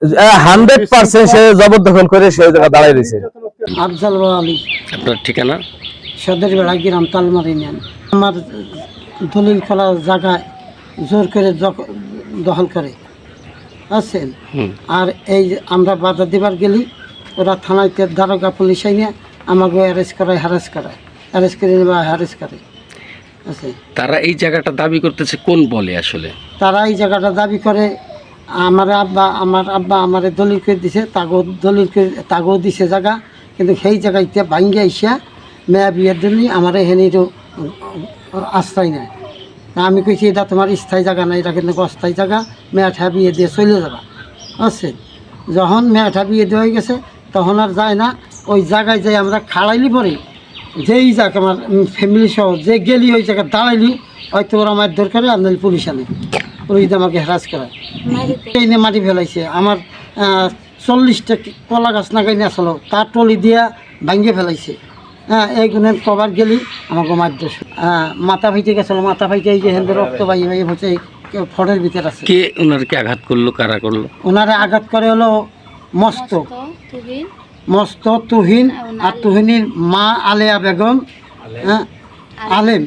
100% সে জবরদখল করে সেই জায়গা দাঁড়ায় রয়েছে। আফজাল আলী। আপনার ঠিকানা? সদর বেড়া গ্রাম তালমারি নেন। আমার দলিল করা জায়গায় জোর করে দখল করে আছেন। আর এই আমরা বাধা দিবার গেলি ওরা থানায় দারোগা পুলিশ আইনে আমাকে অ্যারেস্ট করায় হ্যারেস করে বা হ্যারেস করে আছে। তারা এই জায়গাটা দাবি করতেছে কোন বলে আসলে? তারা এই জায়গাটা দাবি করে আমার আব্বা আমারে দলিল করে দিছে, তাগো দিছে জায়গা, কিন্তু সেই জায়গাতে ভাঙ্গে আইসা মেয়া বিয়ের জন্য আমার হেনিরও আস্থাই নাই। আমি কইছি এটা তোমার স্থায়ী জায়গা না, এটা কিন্তু অস্থায়ী জায়গা, মেয়াঠা বিয়ে দিয়ে চলে যাবা আছে। যখন মেয়াঠা বিয়ে দেওয়া হয়ে গেছে তখন আর যায় না, ওই জায়গায় যাই আমরা খাড়াইলি পরে যেই যাক আমার ফ্যামিলি সহ যে গেলি ওই জায়গায় দাঁড়াইলি হয়তো ওরা আমার দরকারে আপনার পুলিশ আনে, পুলিশ আমাকে হ্যারাস করায় এই নিয়ে মাটি ফেলাইছে। আমার 40টা কলা গাছ নাগাই আসলো তার টলি দিয়া ভাঙ্গে ফেলাইছে। হ্যাঁ, এই গুণের কবার গেলি আমাকে মারতে মাথা ফাইটে গেছিলো, মাথা ফাইটে এই যে হেন্দ্র রক্ত বাইয়ে বাইয়ে হচ্ছে ফটের ভিতরে আছে। কে ওনারকে আঘাত করলো, কারা করলো? ওনারে আঘাত করে হলো মস্ত তুহিন আর তুহিনীর মা আলেয়া বেগম, হ্যাঁ আলেম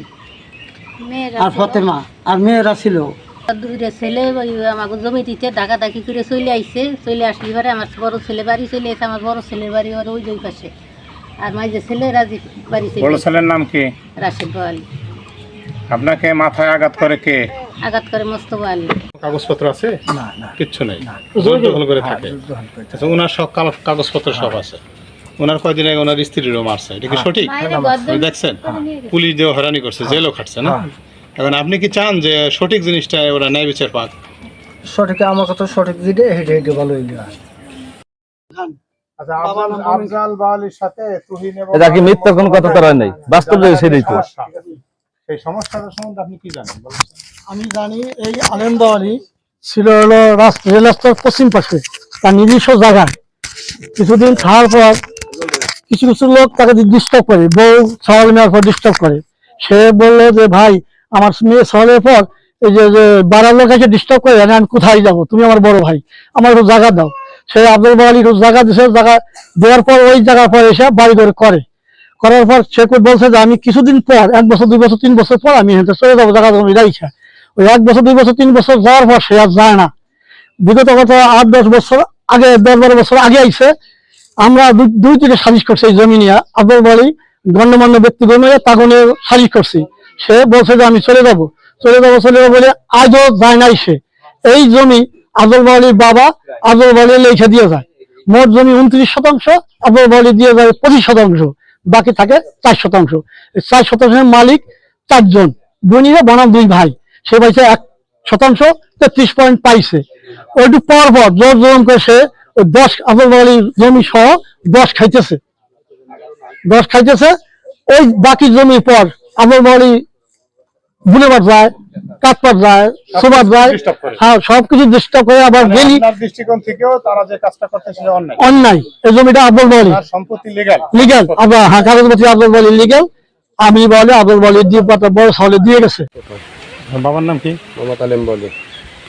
আর ফতেমা আর মেয়েরা ছিল। দুইটা ছেলে আমাকে জমি দিতে ডাকাডাকি করে চলে আইছে। চলে আসলি পরে আমার বড় ছেলে বাড়ি চলে আসে, আমার বড় ছেলের বাড়ি ওর ওই পাশে। আর মাঝে ছেলে রাজি বাড়ি চলে। বড় ছেলের নাম কি? রাশেদ আলী। আপনাকে মাথায় আঘাত করে কে? আঘাত করে মোস্তফা আলী। কাগজপত্র আছে? না না, কিচ্ছু নেই, জোর করে থাকে। আচ্ছা, ওনার সব কাগজপত্র সব আছে। ওনার কয়দিন আগে ওনার স্ত্রীরও মারছে, এটা কি সঠিক? দেখছেন, পুলিশ দিয়ে হয়রানি করছে, জেলও খাটছে না। এখন আপনি কি চান যে সঠিক জিনিসটা ওরা ন্যায় বিচার পাক? সঠিক আমার কথা সঠিক দিলে হেঁটে হেঁটে ভালো হইলে। আচ্ছা, আফজাল আলীর সাথে তুহিন এবং এটা কি মিথ্যা কোনো কথা তো নাই, বাস্তবে সেটাই তো। সেই সমস্যাটা সম্বন্ধে আপনি কি জানেন? আমি জানি এই আনন্দ আলী ছিল হলো রেল রাস্তার পশ্চিম পাশে তার নিজস্ব জায়গায়। কিছুদিন খাওয়ার পর কিছু কিছু লোক তাকে ডিস্টার্ব করে, বউ সওয়াল নেওয়ার পর ডিস্টার্ব করে। সে বললো যে ভাই আমার মেয়ে সওয়ালের পর এই যে বাড়ার লোক এসে ডিস্টার্ব করে, আমি কোথায় যাবো, তুমি আমার বড় ভাই, আমার একটু জায়গা দাও। সে আব্দুল আলী একটু জায়গা দিছে, জায়গা দেওয়ার পর ওই জায়গার পর এসে বাড়ি করে করার পর সে বলছে যে আমি কিছুদিন পর 1 বছর 2 বছর 3 বছর পর আমি হেঁটে চলে যাবো, জায়গা জমি রাইখা। ওই 1 বছর 2 বছর 3 বছর যাওয়ার পর সে আর যায় না। বিগত কত 8-10 বছর আগে, 10-12 বছর আগে আইসে আমরা 2-3 সালিশ করছি এই জমি নিয়ে। আব্দুল আলী গণ্যমান্য ব্যক্তি গণে তাগনে সালিশ করছি। সে বলছে যে আমি চলে যাবো বলে আজও যায় নাই সে। এই জমি আব্দুল আলীর বাবা আব্দুল আলী লেখা দিয়ে যায়। মোট জমি 29%, আব্দুল আলী দিয়ে যায় 25%, বাকি থাকে 4%। 4%-এর মালিক 4 জন, বনিরা বনাম 2 ভাই। সে পাইছে 1% 33 পয়েন্ট পাইছে। ওইটু পর জোর জোরম করে সে ওই 10 আব্দুল আলীর জমি সহ 10 খাইতেছে। ওই বাকি জমির পর আব্দুল আলী বুলেবার যায়, কাটপাট যায়, সোবার যায়, হ্যাঁ সবকিছু ডিস্টার্ব করে। আবার গেলি দৃষ্টিকোণ থেকেও তারা যে কাজটা করতে সেটা অন্যায়। এই জমিটা আব্দুল আলী সম্পত্তি লিগ্যাল, আবার হ্যাঁ কাগজপত্র আব্দুল আলী লিগ্যাল। আমি বলে আব্দুল আলী দিয়ে বড় সালে দিয়ে গেছে। বাবার নাম কি? মোহাম্মদ আলেম বলে।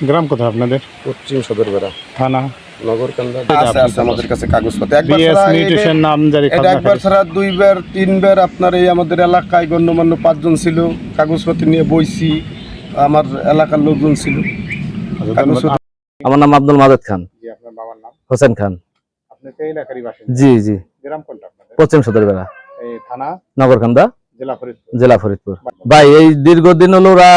গ্রাম কোথায় আপনাদের? পশ্চিম সদরবেড়া, থানা নগরকান্দা। আমাদের কাছে কাগজপত্র একবার ছাড়া 2বার 3বার আপনার এই আমাদের এলাকায় গণ্যমান্য 5 জন ছিল, কাগজপত্র নিয়ে বইছি, আমার এলাকার লোকজন ছিল। আমার নাম আব্দুল মাজেদ খান। আপনার বাবার নাম? হোসেন খান। আপনি তো এই এলাকারই বাসিন্দা? জি জি। গ্রাম কোনটা আপনাদের? পশ্চিম সদরবেড়া, এই থানা নগরকান্দা, জেলা ফরিদপুর। ভাই এই দীর্ঘদিন হলো ওরা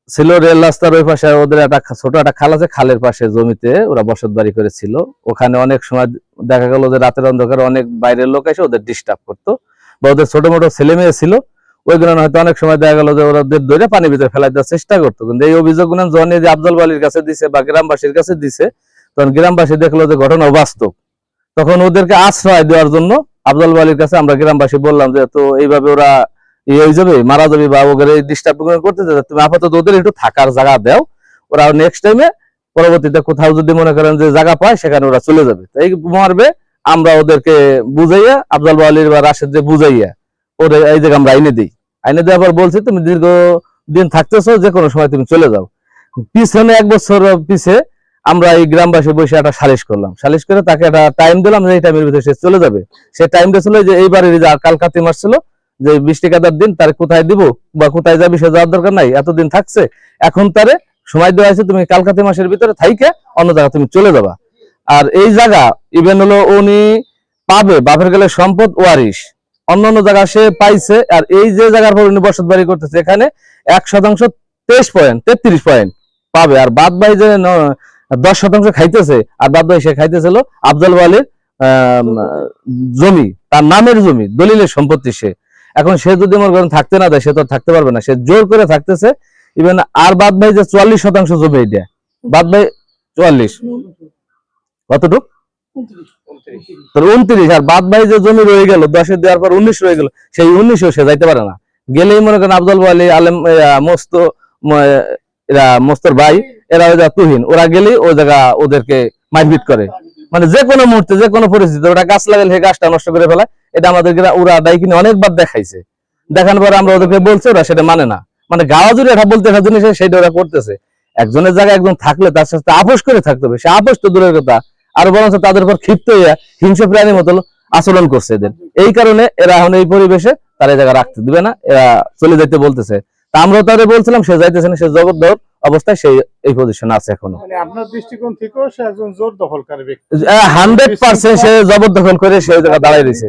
ছিল রেল রাস্তার ওই পাশে, ওদের একটা ছোট একটা খাল আছে, খালের পাশে জমিতে ওরা বসত বাড়ি করেছিল। ওখানে অনেক সময় দেখা গেল যে রাতের অন্ধকারে অনেক বাইরের লোক এসে ওদের ডিস্টার্ব করতো, বা ওদের ছোট মোটো ছেলে মেয়ে ছিল, ওইগুলো হয়তো অনেক সময় দেখা গেল যে ওদের ধরে পানির ভিতরে ফেলাই দেওয়ার চেষ্টা করতো। কিন্তু এই অভিযোগগুলো যখন যে আফজাল আলীর কাছে দিছে বা গ্রামবাসীর কাছে দিছে, তখন গ্রামবাসী দেখলো যে ঘটনা বাস্তব। তখন ওদেরকে আশ্রয় দেওয়ার জন্য আফজাল আলীর কাছে আমরা গ্রামবাসী বললাম যে তো এইভাবে ওরা হয়ে যাবে, মারা যাবে, বা ওদের ডিস্টার্ব করতে তুমি আপাতত ওদের একটু থাকার জায়গা দাও, ওরা নেক্সট টাইমে পরবর্তীতে কোথাও যদি মনে করেন যে জায়গা পায় সেখানে ওরা চলে যাবে। এই মর্মে আমরা ওদেরকে বুঝাইয়া, আফজাল আলীর বা রাশেদ যে বুঝাইয়া ওদের এই জায়গা আমরা আইনে দেওয়ার পর বলছি তুমি দীর্ঘদিন থাকতেছো, যে কোনো সময় তুমি চলে যাও। পিছনে 1 বছর পিছে আমরা এই গ্রামবাসী বসে একটা সালিশ করলাম, সালিশ করে তাকে একটা টাইম দিলাম যে এই টাইমের ভিতরে সে চলে যাবে। সে টাইমটা ছিল যে এইবারের যে কাল কাতি মাস ছিল, যে বৃষ্টি কাদার দিন তার কোথায় দিব বা কোথায় যাবি সে যাওয়ার দরকার নাই, এতদিন থাকছে, এখন তারে সময় দেওয়া হয়েছে তুমি কাল কাতি মাসের ভিতরে থাইকে অন্য জায়গা তুমি চলে যাবা। আর এই জায়গা ইভেন হলো উনি পাবে বাপের গেলে সম্পদ ওয়ারিশ, অন্য জায়গা সে পাইছে। আর এই যে জায়গার পর উনি বসত বাড়ি করতেছে এখানে 1% 23 পয়েন্ট পাবে। আর বাদ বাই যে 10% খাইতেছে, আর বাদ বাই সে খাইতেছিল আফজাল ওয়ালির জমি, তার নামের জমি, দলিলের সম্পত্তি। সে এখন সে যদি মনে করেন থাকতে না দেয়, সে তো থাকতে পারবে না, সে জোর করে থাকতেছে। ইভেন আর বাদ ভাই যে 44% জমি দেয়, বাদ ভাই 44 কতটুক 29, আর বাদ ভাই যে জমি রয়ে গেল 10 দেওয়ার পর 19 রয়ে গেল, সেই 19 সে যাইতে পারে না। গেলেই মনে করেন আফজাল ওয়ালি আলেম এরা মস্তর ভাই, এরা ওই তুহিন, ওরা গেলেই ওই জায়গা ওদেরকে মারপিট করে, মানে যে কোনো মুহূর্তে যে কোনো পরিস্থিতি ওরা গাছ লাগালে সেই গাছটা নষ্ট করে ফেলায়। এটা আমাদের ওরা ডাইকিনে অনেকবার দেখাইছে, দেখানোর পরে আমরা ওদেরকে বলছি, ওরা সেটা মানে না। মানে গাওয়া জুড়ে এটা বলতে একটা জিনিস সেটা ওরা করতেছে। একজনের জায়গায় একজন থাকলে তার সাথে আপোষ করে থাকতে হবে, সে আপোষ তো দূরের কথা, আর বরঞ্চ তাদের উপর ক্ষিপ্ত হইয়া হিংস্র প্রাণীর মতো আচরণ করছে এদের। এই কারণে এরা এখন এই পরিবেশে তার এই জায়গা রাখতে দিবে না, এরা চলে যাইতে বলতেছে। তা আমরাও তাদের বলছিলাম, সে যাইতেছে না, সে জগৎদর অবস্থায় সেই এই পজিশনে আছে এখনো। মানে আপনার দৃষ্টিকোণ থেকেও সে একজন জোর দখলকারী ব্যক্তি, 100% সে জবরদখল করে সে ওই জায়গা দাঁড়াই রয়েছে,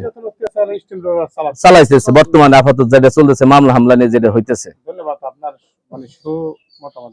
চালাইতেছে বর্তমানে আপাতত যেটা চলতেছে, মামলা হামলা নিয়ে যেটা হইতেছে। ধন্যবাদ আপনার মানে সুমতামত।